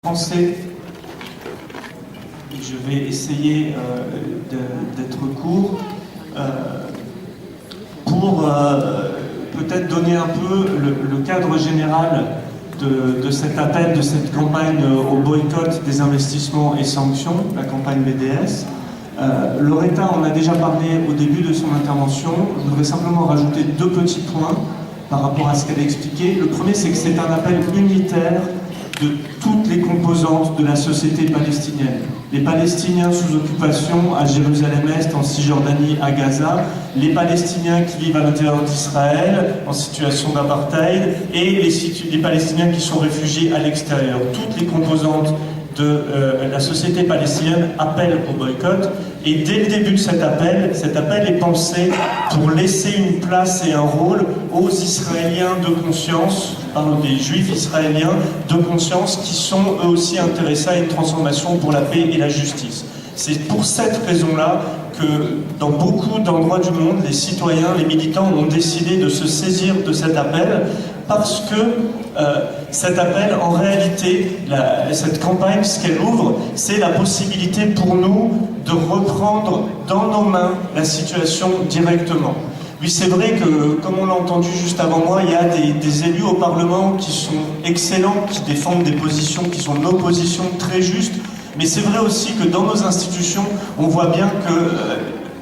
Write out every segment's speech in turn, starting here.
Français. Je vais essayer d'être court pour peut-être donner un peu le cadre général de cet appel, de cette campagne au boycott des investissements et sanctions, la campagne BDS. Loretta en a déjà parlé au début de son intervention. Je voudrais simplement rajouter deux petits points par rapport à ce qu'elle a expliqué. Le premier, c'est que c'est un appel unitaire de toutes les composantes de la société palestinienne. Les Palestiniens sous occupation à Jérusalem-Est, en Cisjordanie, à Gaza, les Palestiniens qui vivent à l'intérieur d'Israël en situation d'apartheid et les Palestiniens qui sont réfugiés à l'extérieur. Toutes les composantes de la société palestinienne appellent au boycott. Et dès le début de cet appel est pensé pour laisser une place et un rôle aux Israéliens de conscience, je parle des Juifs israéliens de conscience qui sont eux aussi intéressés à une transformation pour la paix et la justice. C'est pour cette raison-là que dans beaucoup d'endroits du monde, les citoyens, les militants ont décidé de se saisir de cet appel parce que cet appel, en réalité, cette campagne, ce qu'elle ouvre, c'est la possibilité pour nous de reprendre dans nos mains la situation directement. Oui, c'est vrai que, comme on l'a entendu juste avant moi, il y a des élus au Parlement qui sont excellents, qui défendent des positions qui sont nos positions très justes, mais c'est vrai aussi que dans nos institutions, on voit bien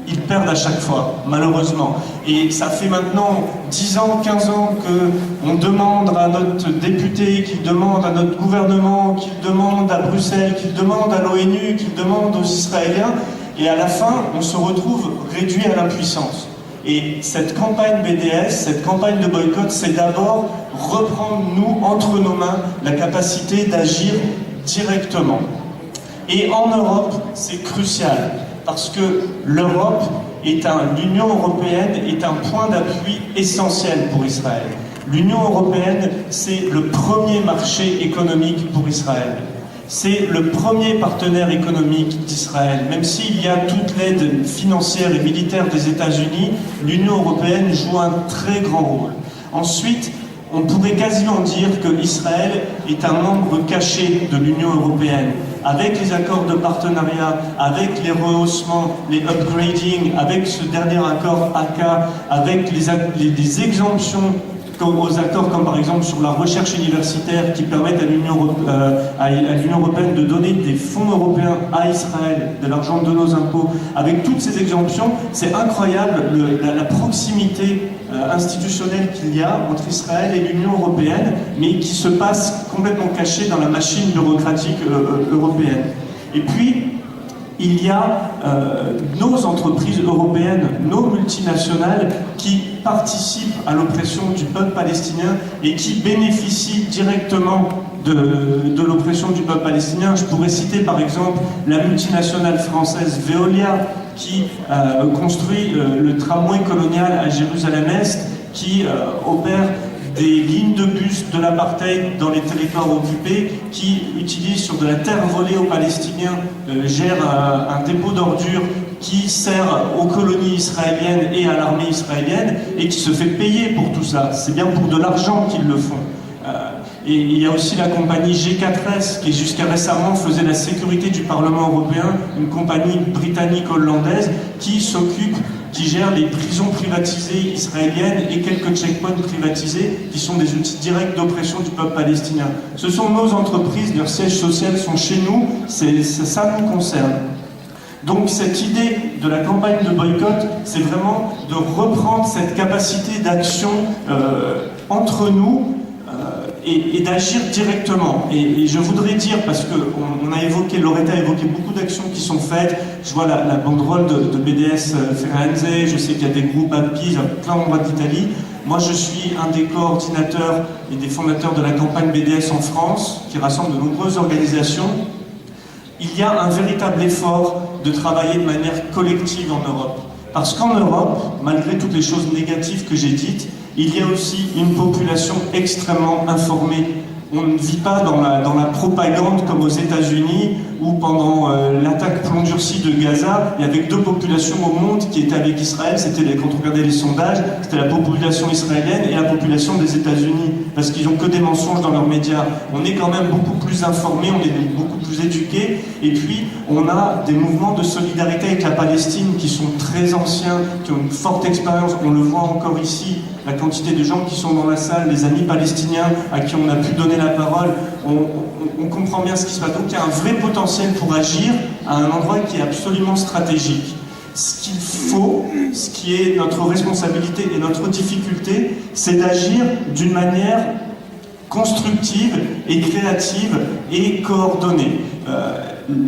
qu'ils perdent à chaque fois, malheureusement. Et ça fait maintenant 10 ans, 15 ans qu'on demande à notre député, qu'il demande à notre gouvernement, qu'il demande à Bruxelles, qu'il demande à l'ONU, qu'il demande aux Israéliens, et à la fin, on se retrouve réduit à l'impuissance. Et cette campagne BDS, cette campagne de boycott, c'est d'abord reprendre, nous, entre nos mains, la capacité d'agir directement. Et en Europe, c'est crucial, parce que l'Europe l'Union européenne est un point d'appui essentiel pour Israël. L'Union européenne, c'est le premier marché économique pour Israël. C'est le premier partenaire économique d'Israël. Même s'il y a toute l'aide financière et militaire des États-Unis, l'Union européenne joue un très grand rôle. Ensuite, on pourrait quasiment dire que Israël est un membre caché de l'Union européenne. Avec les accords de partenariat, avec les rehaussements, les upgrading, avec ce dernier accord ACA, avec les exemptions aux accords comme par exemple sur la recherche universitaire qui permettent à l'Union européenne de donner des fonds européens à Israël, de l'argent de nos impôts. Avec toutes ces exemptions, c'est incroyable la proximité institutionnelle qu'il y a entre Israël et l'Union européenne, mais qui se passe complètement cachée dans la machine bureaucratique européenne. Et puis, il y a nos entreprises européennes, nos multinationales qui participent à l'oppression du peuple palestinien et qui bénéficient directement de l'oppression du peuple palestinien. Je pourrais citer par exemple la multinationale française Veolia qui construit le tramway colonial à Jérusalem-Est, qui opère des lignes de bus de l'apartheid dans les territoires occupés, qui utilisent sur de la terre volée aux Palestiniens, gère un dépôt d'ordures qui sert aux colonies israéliennes et à l'armée israélienne et qui se fait payer pour tout ça. C'est bien pour de l'argent qu'ils le font. Et il y a aussi la compagnie G4S qui jusqu'à récemment faisait la sécurité du Parlement européen, une compagnie britannique-hollandaise qui gère les prisons privatisées israéliennes et quelques checkpoints privatisés qui sont des outils directs d'oppression du peuple palestinien. Ce sont nos entreprises, leurs sièges sociaux sont chez nous, ça nous concerne. Donc cette idée de la campagne de boycott, c'est vraiment de reprendre cette capacité d'action entre nous et d'agir directement. Et je voudrais dire, parce qu'on a évoqué, Loretta a évoqué beaucoup d'actions qui sont faites. Je vois la banderole de BDS Firenze, je sais qu'il y a des groupes API à plein d'endroits d'Italie. Moi, je suis un des coordinateurs et des fondateurs de la campagne BDS en France, qui rassemble de nombreuses organisations. Il y a un véritable effort de travailler de manière collective en Europe. Parce qu'en Europe, malgré toutes les choses négatives que j'ai dites, il y a aussi une population extrêmement informée. On ne vit pas dans la propagande comme aux États-Unis, où pendant l'attaque plomb durci de Gaza, il y avait que deux populations au monde qui étaient avec Israël. C'était, quand on regardait les sondages, c'était la population israélienne et la population des États-Unis, parce qu'ils n'ont que des mensonges dans leurs médias. On est quand même beaucoup plus informés, on est beaucoup plus éduqués, et puis on a des mouvements de solidarité avec la Palestine qui sont très anciens, qui ont une forte expérience. On le voit encore ici, la quantité de gens qui sont dans la salle, les amis palestiniens à qui on a pu donner la parole, on comprend bien ce qui se passe. Donc il y a un vrai potentiel pour agir à un endroit qui est absolument stratégique. Ce qu'il faut, ce qui est notre responsabilité et notre difficulté, c'est d'agir d'une manière constructive et créative et coordonnée.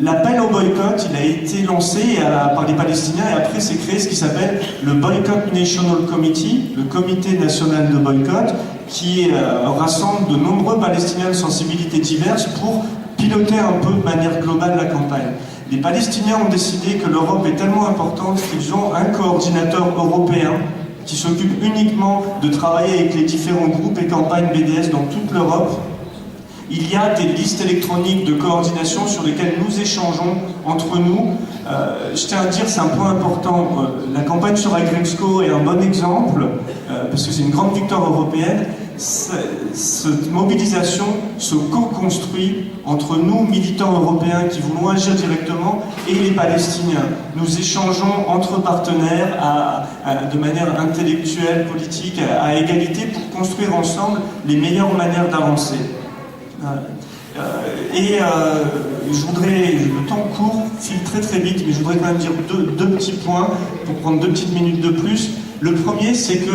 L'appel au boycott, il a été lancé par les Palestiniens et après s'est créé ce qui s'appelle le Boycott National Committee, le comité national de boycott, qui rassemble de nombreux Palestiniens de sensibilités diverses pour piloter un peu de manière globale la campagne. Les Palestiniens ont décidé que l'Europe est tellement importante qu'ils ont un coordinateur européen qui s'occupe uniquement de travailler avec les différents groupes et campagnes BDS dans toute l'Europe. Il y a des listes électroniques de coordination sur lesquelles nous échangeons entre nous. Je tiens à dire, c'est un point important, la campagne sur Agremsco est un bon exemple, parce que c'est une grande victoire européenne. Cette mobilisation se co-construit entre nous, militants européens qui voulons agir directement, et les Palestiniens. Nous échangeons entre partenaires de manière intellectuelle, politique, à égalité, pour construire ensemble les meilleures manières d'avancer. Je voudrais, le temps court, file très très vite, mais je voudrais quand même dire deux petits points pour prendre 2 petites minutes de plus. Le premier, c'est que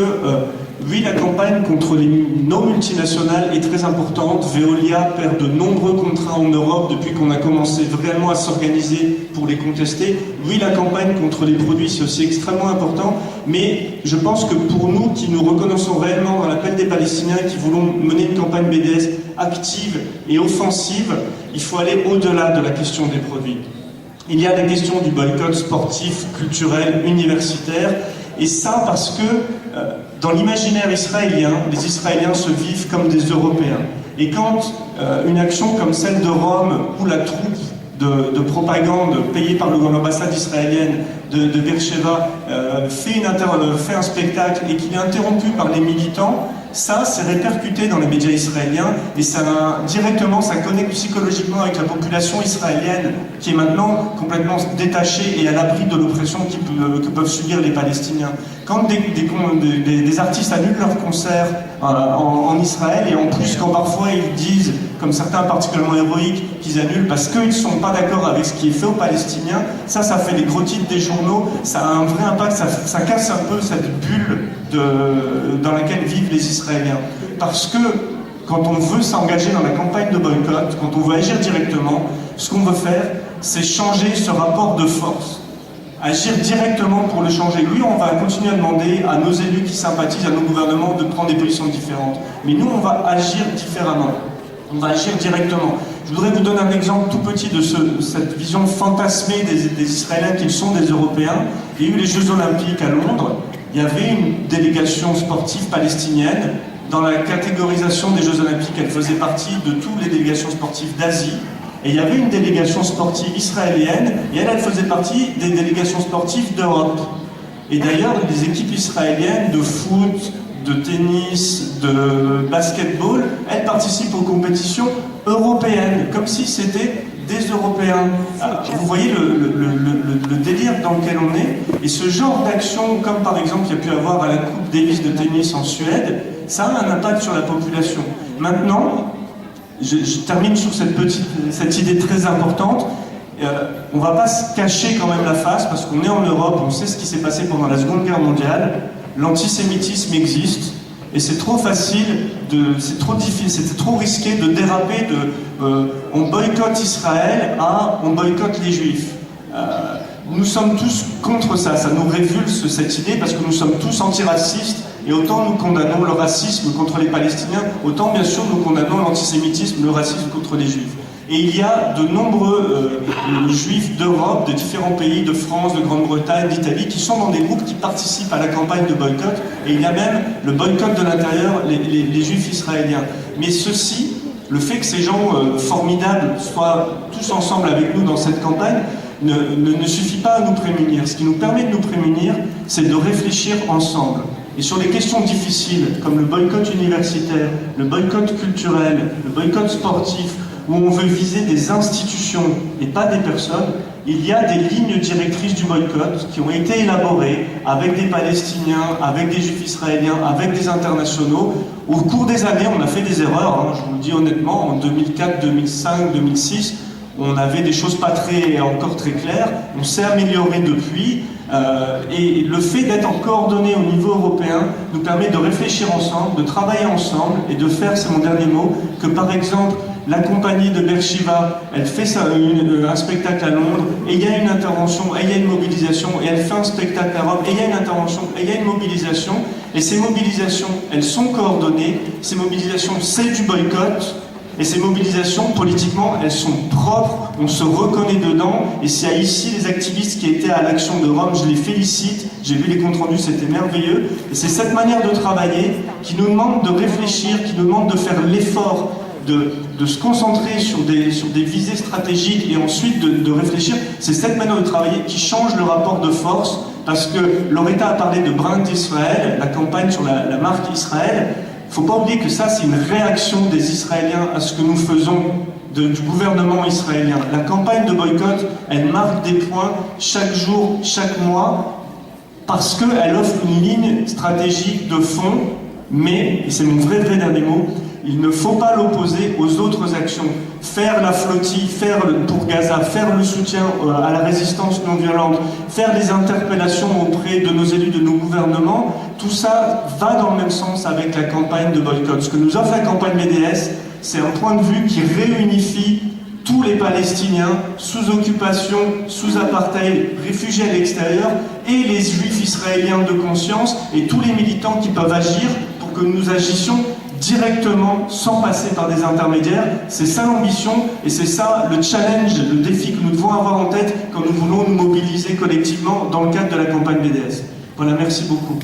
oui, la campagne contre nos multinationales est très importante. Veolia perd de nombreux contrats en Europe depuis qu'on a commencé vraiment à s'organiser pour les contester. Oui, la campagne contre les produits, c'est aussi extrêmement important. Mais je pense que pour nous, qui nous reconnaissons réellement dans l'appel des Palestiniens, qui voulons mener une campagne BDS active et offensive, il faut aller au-delà de la question des produits. Il y a la question du boycott sportif, culturel, universitaire. Et ça parce que dans l'imaginaire israélien, les Israéliens se vivent comme des Européens. Et quand une action comme celle de Rome, où la troupe de propagande payée par l'ambassade israélienne de Beersheba fait un spectacle et qu'il est interrompu par les militants, ça, c'est répercuté dans les médias israéliens et ça connecte psychologiquement avec la population israélienne qui est maintenant complètement détachée et à l'abri de l'oppression que peuvent subir les Palestiniens. Quand des artistes annulent leurs concerts en Israël, et en plus quand parfois ils disent, comme certains particulièrement héroïques, qu'ils annulent parce qu'ils ne sont pas d'accord avec ce qui est fait aux Palestiniens, ça fait les gros titres des journaux, ça a un vrai impact, ça casse un peu cette bulle dans laquelle vivent les Israéliens. Parce que quand on veut s'engager dans la campagne de boycott, quand on veut agir directement, ce qu'on veut faire, c'est changer ce rapport de force. Agir directement pour le changer. Oui, on va continuer à demander à nos élus qui sympathisent, à nos gouvernements de prendre des positions différentes. Mais nous, on va agir différemment. On va agir directement. Je voudrais vous donner un exemple tout petit de cette vision fantasmée des Israéliens qu'ils sont des Européens. Il y a eu les Jeux Olympiques à Londres. Il y avait une délégation sportive palestinienne. Dans la catégorisation des Jeux Olympiques, elle faisait partie de toutes les délégations sportives d'Asie. Et il y avait une délégation sportive israélienne, et elle faisait partie des délégations sportives d'Europe. Et d'ailleurs, les équipes israéliennes de foot, de tennis, de basketball, elles participent aux compétitions européennes, comme si c'était des Européens. Alors, vous voyez le délire dans lequel on est, et ce genre d'action, comme par exemple il y a pu avoir à la Coupe Davis de tennis en Suède, ça a un impact sur la population. Maintenant, je termine sur cette idée très importante. On ne va pas se cacher quand même la face, parce qu'on est en Europe, on sait ce qui s'est passé pendant la Seconde Guerre mondiale. L'antisémitisme existe, et c'est trop facile, c'est trop difficile, c'était trop risqué de déraper on boycotte Israël à on boycotte les Juifs. Nous sommes tous contre ça, ça nous révulse cette idée, parce que nous sommes tous antiracistes, et autant nous condamnons le racisme contre les Palestiniens, autant bien sûr nous condamnons l'antisémitisme, le racisme contre les Juifs. Et il y a de nombreux juifs d'Europe, de différents pays, de France, de Grande-Bretagne, d'Italie, qui sont dans des groupes qui participent à la campagne de boycott. Et il y a même le boycott de l'intérieur, les juifs israéliens. Mais ceux-ci, Le fait que ces gens formidables soient tous ensemble avec nous dans cette campagne ne suffit pas à nous prémunir. Ce qui nous permet de nous prémunir, c'est de réfléchir ensemble. Et sur les questions difficiles, comme le boycott universitaire, le boycott culturel, le boycott sportif, où on veut viser des institutions et pas des personnes, il y a des lignes directrices du boycott qui ont été élaborées avec des Palestiniens, avec des Juifs israéliens, avec des internationaux. Au cours des années, on a fait des erreurs, hein, je vous le dis honnêtement, en 2004, 2005, 2006, on avait des choses pas encore très claires, on s'est amélioré depuis, et le fait d'être en coordonné au niveau européen nous permet de réfléchir ensemble, de travailler ensemble et de faire, c'est mon dernier mot, que par exemple, la compagnie de Beersheba, elle fait un spectacle à Londres, et il y a une intervention, et il y a une mobilisation, et elle fait un spectacle à Rome, et il y a une intervention, et il y a une mobilisation, et ces mobilisations, elles sont coordonnées, ces mobilisations, c'est du boycott, et ces mobilisations, politiquement, elles sont propres, on se reconnaît dedans, et s'il y a ici les activistes qui étaient à l'action de Rome, je les félicite, j'ai vu les comptes rendus, c'était merveilleux, et c'est cette manière de travailler qui nous demande de réfléchir, qui nous demande de faire l'effort de se concentrer sur des visées stratégiques et ensuite de réfléchir. C'est cette manière de travailler qui change le rapport de force, parce que Loretta a parlé de Brand Israël, la campagne sur la marque Israël. Il ne faut pas oublier que ça, c'est une réaction des Israéliens à ce que nous faisons du gouvernement israélien. La campagne de boycott, elle marque des points chaque jour, chaque mois, parce qu'elle offre une ligne stratégique de fond, mais, et c'est mon vrai dernier mot, il ne faut pas l'opposer aux autres actions. Faire la flottille, pour Gaza, faire le soutien à la résistance non violente, faire des interpellations auprès de nos élus, de nos gouvernements, tout ça va dans le même sens avec la campagne de boycott. Ce que nous offre la campagne BDS, c'est un point de vue qui réunifie tous les Palestiniens sous occupation, sous apartheid, réfugiés à l'extérieur, et les Juifs israéliens de conscience, et tous les militants qui peuvent agir pour que nous agissions directement, sans passer par des intermédiaires. C'est ça l'ambition, et c'est ça le challenge, le défi que nous devons avoir en tête quand nous voulons nous mobiliser collectivement dans le cadre de la campagne BDS. Voilà, merci beaucoup.